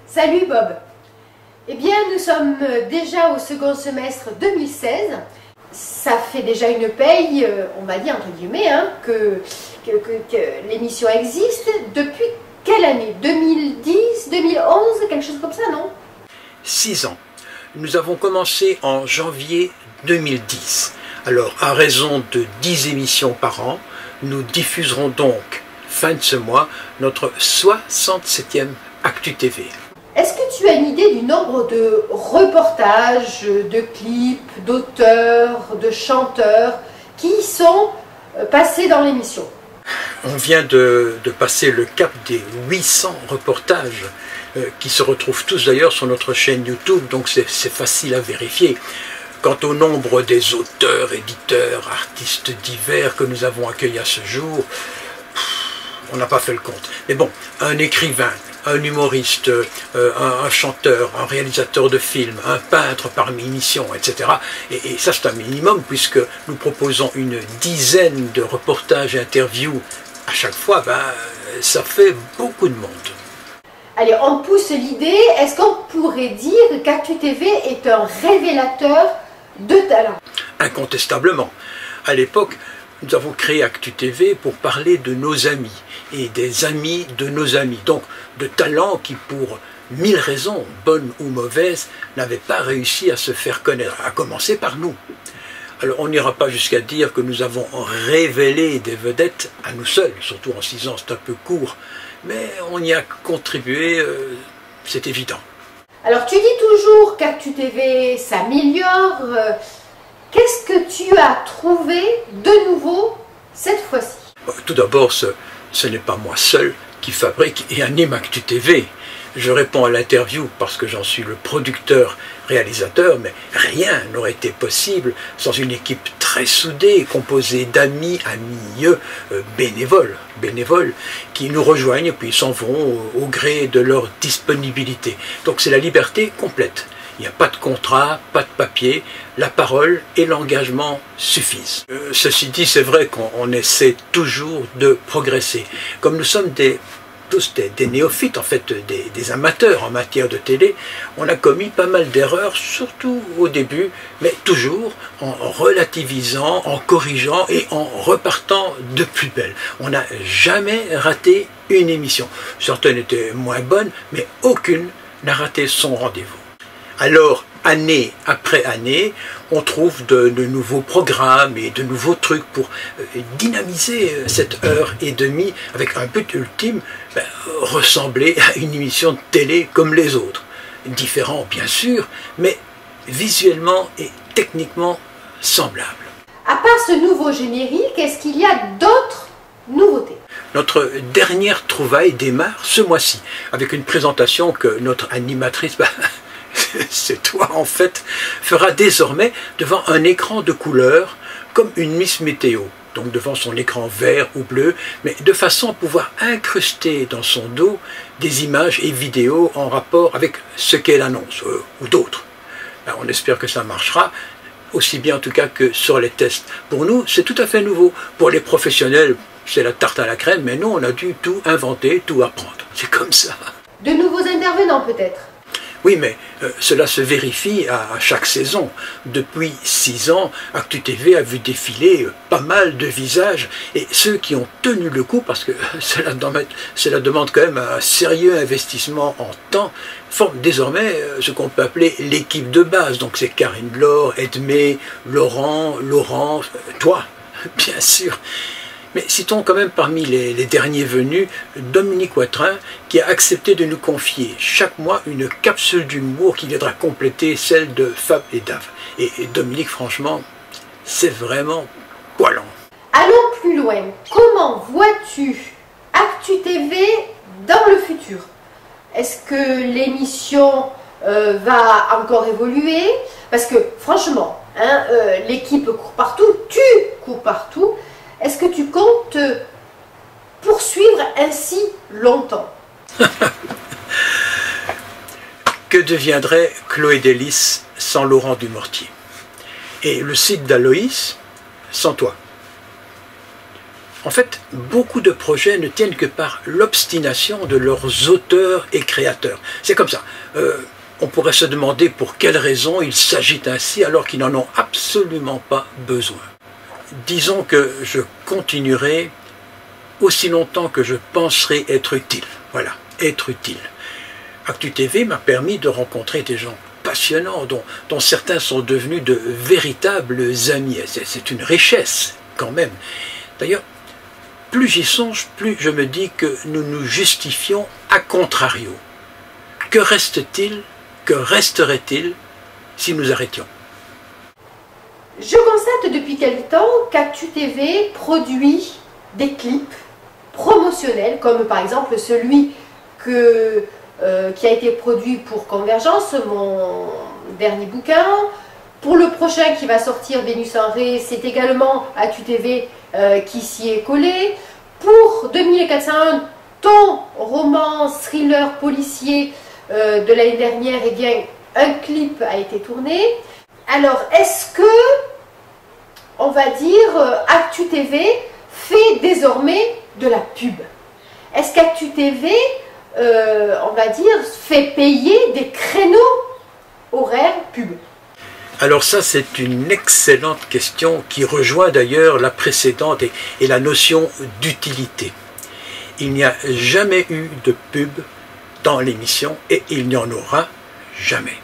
Salut Bob. Eh bien, nous sommes déjà au second semestre 2016. Ça fait déjà une paye, on va dire entre guillemets, hein, que l'émission existe. Depuis quelle année? 2010, 2011, quelque chose comme ça, non? 6 ans. Nous avons commencé en janvier 2010. Alors, à raison de 10 émissions par an, nous diffuserons donc, fin de ce mois, notre 67e Actu TV. Est-ce que tu as une idée du nombre de reportages, de clips, d'auteurs, de chanteurs qui sont passés dans l'émission? On vient de passer le cap des 800 reportages qui se retrouvent tous d'ailleurs sur notre chaîne YouTube, donc c'est facile à vérifier. Quant au nombre des auteurs, éditeurs, artistes divers que nous avons accueillis à ce jour, on n'a pas fait le compte. Mais bon, un écrivain, un humoriste, un chanteur, un réalisateur de films, un peintre parmi émissions, etc. Et ça c'est un minimum puisque nous proposons une dizaine de reportages et interviews à chaque fois, ça fait beaucoup de monde. Allez, on pousse l'idée, est-ce qu'on pourrait dire qu'Actu TV est un révélateur de talent? Incontestablement. À l'époque, nous avons créé Actu TV pour parler de nos amis et des amis de nos amis. Donc de talents qui, pour 1000 raisons, bonnes ou mauvaises, n'avaient pas réussi à se faire connaître, à commencer par nous. Alors on n'ira pas jusqu'à dire que nous avons révélé des vedettes à nous seuls, surtout en 6 ans, c'est un peu court, mais on y a contribué, c'est évident. Alors tu dis toujours qu'Actu TV s'améliore. Qu'est-ce que tu as trouvé de nouveau cette fois-ci? Tout d'abord, ce n'est pas moi seul qui fabrique et anime Actu TV. Je réponds à l'interview parce que j'en suis le producteur-réalisateur, mais rien n'aurait été possible sans une équipe très soudée, composée d'amis, bénévoles, qui nous rejoignent et puis s'en vont au gré de leur disponibilité. Donc c'est la liberté complète. Il n'y a pas de contrat, pas de papier, la parole et l'engagement suffisent. Ceci dit, c'est vrai qu'on essaie toujours de progresser. Comme nous sommes tous des néophytes, en fait, des amateurs en matière de télé, on a commis pas mal d'erreurs, surtout au début, mais toujours en relativisant, en corrigeant et en repartant de plus belle. On n'a jamais raté une émission. Certaines étaient moins bonnes, mais aucune n'a raté son rendez-vous. Alors, année après année, on trouve de nouveaux programmes et de nouveaux trucs pour dynamiser cette heure et demie avec un but ultime, ressembler à une émission de télé comme les autres. Différent bien sûr, mais visuellement et techniquement semblable. À part ce nouveau générique, est-ce qu'il y a d'autres nouveautés? Notre dernière trouvaille démarre ce mois-ci, avec une présentation que notre animatrice, c'est toi en fait, fera désormais devant un écran de couleur comme une Miss Météo, donc devant son écran vert ou bleu, mais de façon à pouvoir incruster dans son dos des images et vidéos en rapport avec ce qu'elle annonce, ou d'autres. On espère que ça marchera, aussi bien en tout cas que sur les tests. Pour nous, c'est tout à fait nouveau. Pour les professionnels, c'est la tarte à la crème, mais nous, on a dû tout inventer, tout apprendre. C'est comme ça. De nouveaux intervenants peut-être? Oui, mais cela se vérifie à chaque saison. Depuis 6 ans, Actu TV a vu défiler pas mal de visages, et ceux qui ont tenu le coup, parce que cela demande quand même un sérieux investissement en temps, forment désormais ce qu'on peut appeler l'équipe de base. Donc c'est Karine Laure, Edmé, Laurent, toi, bien sûr. Mais citons quand même parmi les derniers venus Dominique Watrin qui a accepté de nous confier chaque mois une capsule d'humour qui viendra compléter celle de Fab et Dave. Et Dominique, franchement, c'est vraiment poilant. Allons plus loin. Comment vois-tu Actu TV dans le futur? Est-ce que l'émission va encore évoluer? Parce que franchement, l'équipe court partout, tu cours partout. Est-ce que tu comptes poursuivre ainsi longtemps? Que deviendrait Chloé Délice sans Laurent Dumortier? Et le site d'Aloïs sans toi? En fait, beaucoup de projets ne tiennent que par l'obstination de leurs auteurs et créateurs. C'est comme ça. On pourrait se demander pour quelles raisons ils s'agitent ainsi alors qu'ils n'en ont absolument pas besoin. Disons que je continuerai aussi longtemps que je penserai être utile. Voilà, être utile. Actu TV m'a permis de rencontrer des gens passionnants, dont certains sont devenus de véritables amis. C'est une richesse, quand même. D'ailleurs, plus j'y songe, plus je me dis que nous nous justifions à contrario. Que reste-t-il, que resterait-il si nous arrêtions? Je constate depuis quelque temps qu'Actu TV produit des clips promotionnels, comme par exemple celui qui a été produit pour Convergence, mon dernier bouquin. Pour le prochain qui va sortir, Vénus en Ré, c'est également Actu TV qui s'y est collé. Pour 2401, ton roman thriller policier de l'année dernière, eh bien, un clip a été tourné. Alors, est-ce que, on va dire, Actu TV fait désormais de la pub? Est-ce qu'Actu TV, on va dire, fait payer des créneaux horaires pub? Alors ça, c'est une excellente question qui rejoint d'ailleurs la précédente et la notion d'utilité. Il n'y a jamais eu de pub dans l'émission et il n'y en aura jamais.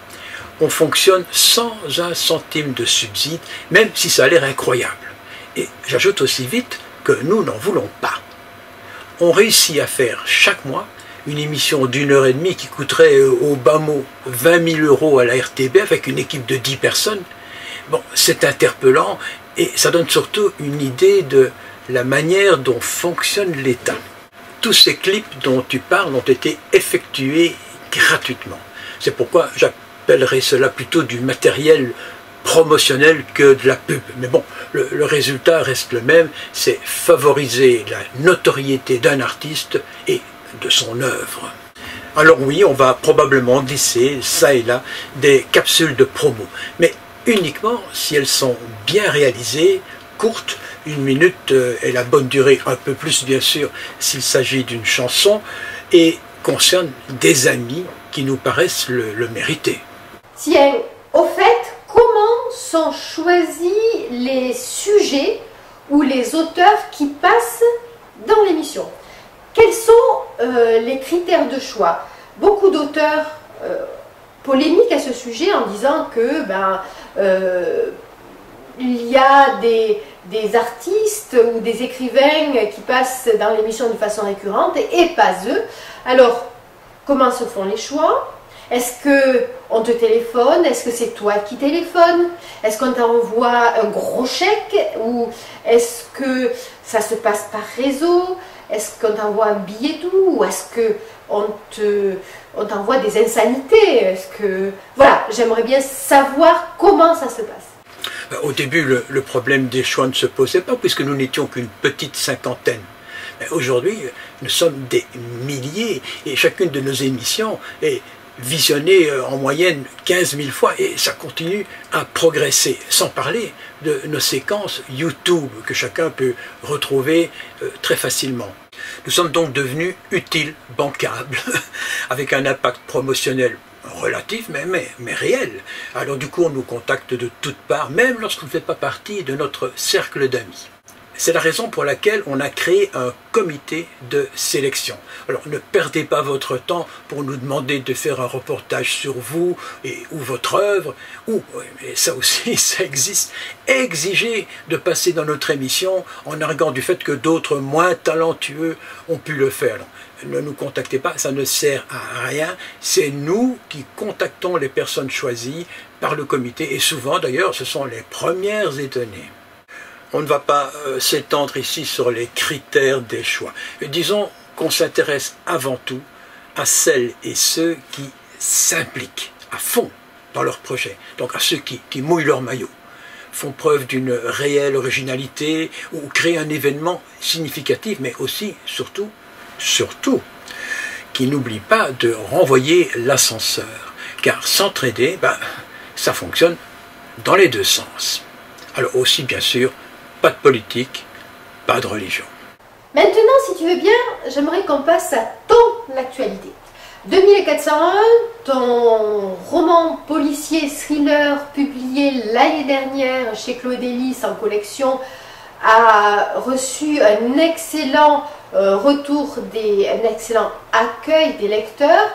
On fonctionne sans un centime de subside, même si ça a l'air incroyable. Et j'ajoute aussi vite que nous n'en voulons pas. On réussit à faire chaque mois une émission d'1h30 qui coûterait au bas mot 20 000 € à la RTB avec une équipe de 10 personnes. Bon, c'est interpellant et ça donne surtout une idée de la manière dont fonctionne l'État. Tous ces clips dont tu parles ont été effectués gratuitement. C'est pourquoi j'appellerais cela plutôt du matériel promotionnel que de la pub. Mais bon, le résultat reste le même, c'est favoriser la notoriété d'un artiste et de son œuvre. Alors oui, on va probablement glisser, ça et là, des capsules de promo, mais uniquement si elles sont bien réalisées, courtes, 1 minute est la bonne durée, un peu plus bien sûr s'il s'agit d'une chanson, et concernent des amis qui nous paraissent le mériter. Tiens, au fait, comment sont choisis les sujets ou les auteurs qui passent dans l'émission? Quels sont les critères de choix? Beaucoup d'auteurs polémiquent à ce sujet en disant que il y a des artistes ou des écrivains qui passent dans l'émission de façon récurrente et pas eux. Alors, comment se font les choix? Est-ce qu'on te téléphone? Est-ce que c'est toi qui téléphones? Est-ce qu'on t'envoie un gros chèque? Ou est-ce que ça se passe par réseau? Est-ce qu'on t'envoie un billet doux? Ou est-ce qu'on t'envoie des insanités? Voilà, j'aimerais bien savoir comment ça se passe. Au début, le problème des choix ne se posait pas puisque nous n'étions qu'une petite cinquantaine. Aujourd'hui, nous sommes des milliers et chacune de nos émissions est visionnée en moyenne 15 000 fois et ça continue à progresser, sans parler de nos séquences YouTube que chacun peut retrouver très facilement. Nous sommes donc devenus utiles, bancables, avec un impact promotionnel relatif mais réel. Alors du coup on nous contacte de toutes parts, même lorsqu'on ne fait pas partie de notre cercle d'amis. C'est la raison pour laquelle on a créé un comité de sélection. Alors ne perdez pas votre temps pour nous demander de faire un reportage sur vous ou votre œuvre, ou, et ça aussi ça existe, exiger de passer dans notre émission en arguant du fait que d'autres moins talentueux ont pu le faire. Alors, ne nous contactez pas, ça ne sert à rien, c'est nous qui contactons les personnes choisies par le comité, et souvent d'ailleurs ce sont les premières étonnées. On ne va pas s'étendre ici sur les critères des choix. Disons qu'on s'intéresse avant tout à celles et ceux qui s'impliquent à fond dans leur projet, donc à ceux qui mouillent leur maillot, font preuve d'une réelle originalité ou créent un événement significatif, mais aussi, surtout, qui n'oublient pas de renvoyer l'ascenseur, car s'entraider, ça fonctionne dans les deux sens. Alors aussi, bien sûr, pas de politique, pas de religion. Maintenant, si tu veux bien, j'aimerais qu'on passe à ton actualité. 2401, ton roman policier thriller publié l'année dernière chez Claude Ellis en collection a reçu un excellent retour, un excellent accueil des lecteurs.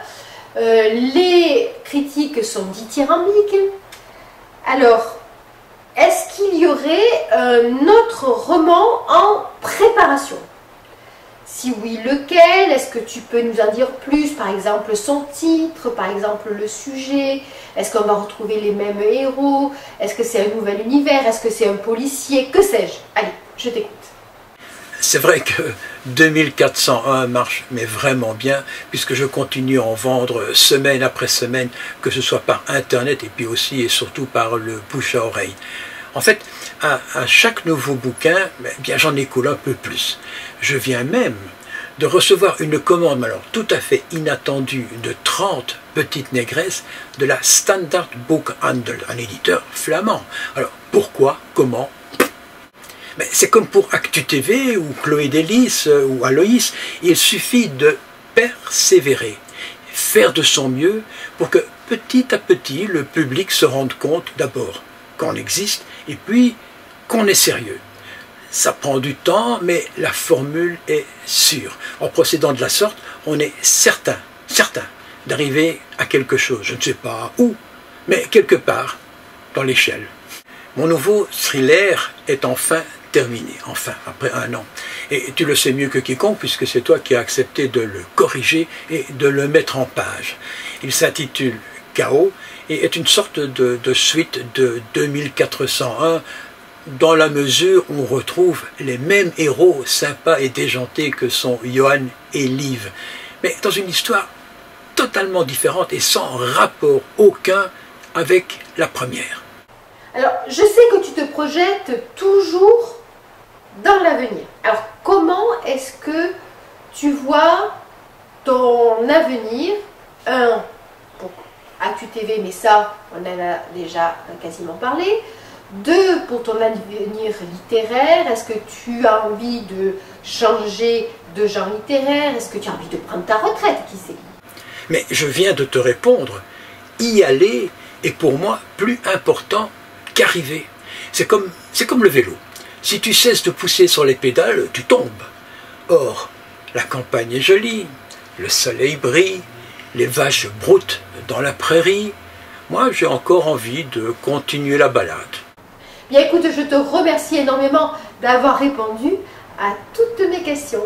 Les critiques sont dithyrambiques. Alors, est-ce qu'il y aurait un autre roman en préparation? Si oui, lequel? Est-ce que tu peux nous en dire plus? Par exemple, son titre, par exemple, le sujet. Est-ce qu'on va retrouver les mêmes héros? Est-ce que c'est un nouvel univers? Est-ce que c'est un policier? Que sais-je? Allez, je t'écoute. C'est vrai que 2401 marche mais vraiment bien, puisque je continue à en vendre semaine après semaine, que ce soit par internet et puis aussi et surtout par le bouche à oreille. En fait, à chaque nouveau bouquin, eh bien j'en écoule un peu plus. Je viens même de recevoir une commande, alors tout à fait inattendue, de 30 petites négresses de la Standard Book Handel, un éditeur flamand. Alors pourquoi, comment? Mais c'est comme pour Actu TV ou Chloé Delis ou Aloïs, il suffit de persévérer, faire de son mieux pour que petit à petit le public se rende compte d'abord qu'on existe et puis qu'on est sérieux. Ça prend du temps, mais la formule est sûre. En procédant de la sorte, on est certain d'arriver à quelque chose. Je ne sais pas où, mais quelque part dans l'échelle. Mon nouveau thriller est enfin terminé, enfin, après 1 an. Et tu le sais mieux que quiconque, puisque c'est toi qui as accepté de le corriger et de le mettre en page. Il s'intitule Chaos et est une sorte de suite de 2401, dans la mesure où on retrouve les mêmes héros sympas et déjantés que sont Johan et Liv, mais dans une histoire totalement différente et sans rapport aucun avec la première. Alors, je sais que tu te projettes toujours dans l'avenir. Alors, comment est-ce que tu vois ton avenir? Pour Actu TV, mais ça, on en a déjà quasiment parlé. 2, pour ton avenir littéraire. Est-ce que tu as envie de changer de genre littéraire? Est-ce que tu as envie de prendre ta retraite? Qui sait? Mais je viens de te répondre. Y aller est pour moi plus important qu'arriver. C'est comme le vélo. Si tu cesses de pousser sur les pédales, tu tombes. Or, la campagne est jolie, le soleil brille, les vaches broutent dans la prairie. Moi, j'ai encore envie de continuer la balade. Bien écoute, je te remercie énormément d'avoir répondu à toutes mes questions.